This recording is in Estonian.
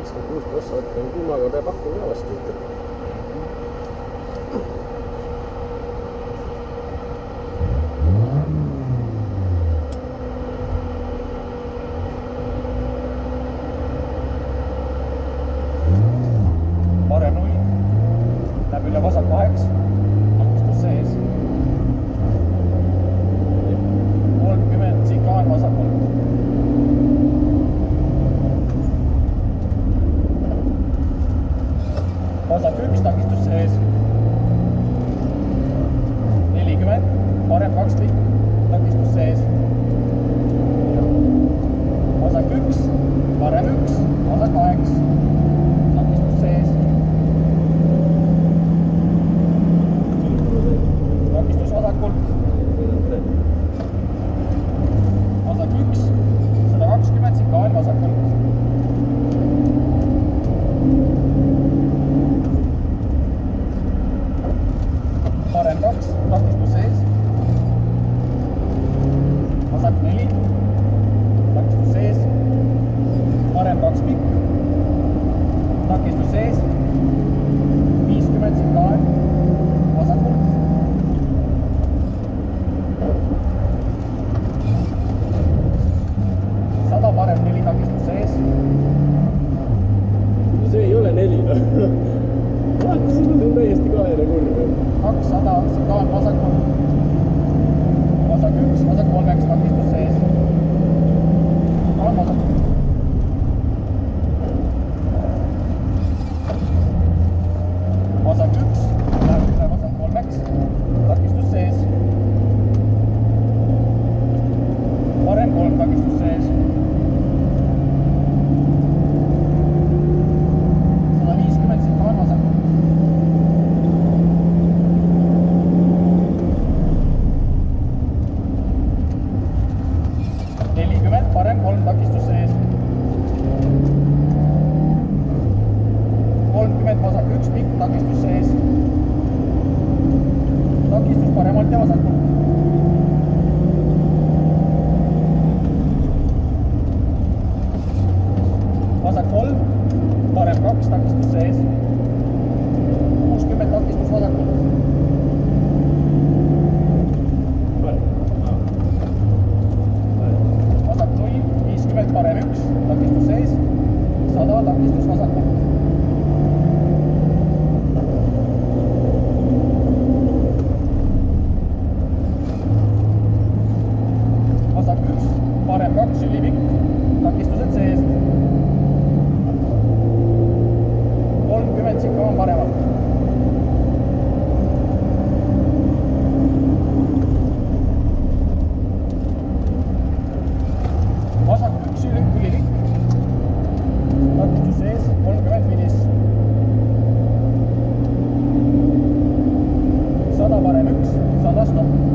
56% kuumaga peab akku ka vastu. Parem 0, läheb üle vasak 8, takistus sees. 30, sikaan vasakult. Vasak 1, takistus sees. 40, parem 2 pikk, takistus sees. Vasak 1, parem 1, vasak 8, takistus sees. Takistus vasakult. Vasak 1, 120, sikaan vasakult. Parem 2, takistus sees. Vasak 4, takistus sees. Parem 2 pikk, takistus sees. 50 sikaan vasakult. Parem 4, takistus sees. See ei ole 4. Vaatasin, see on täiesti kaere kurv. 200, sikaan vasakult. Vasak 1, vasak 3, takistus sees. Sikaan vasakult. Vasak 1, läheb üle vasak 3, takistus sees. Parem 3, takistus sees. 150, sikaan vasakult. Parem 3, takistus sees. 30, vasak 1 pikk, takistus sees. Takistus paremalt ja vasakult. Vasak 3, parem 2, takistus sees. 60, takistus vasakult. Parem 1, takistus sees, 100, takistus vasakult. Vasak 1, parem 2, ülipikk, takistused sees. 30, sikaan paremalt. Vasak 1, ülipikk, takistus sees, 30 finis. 100, parem 1, 100, stopp.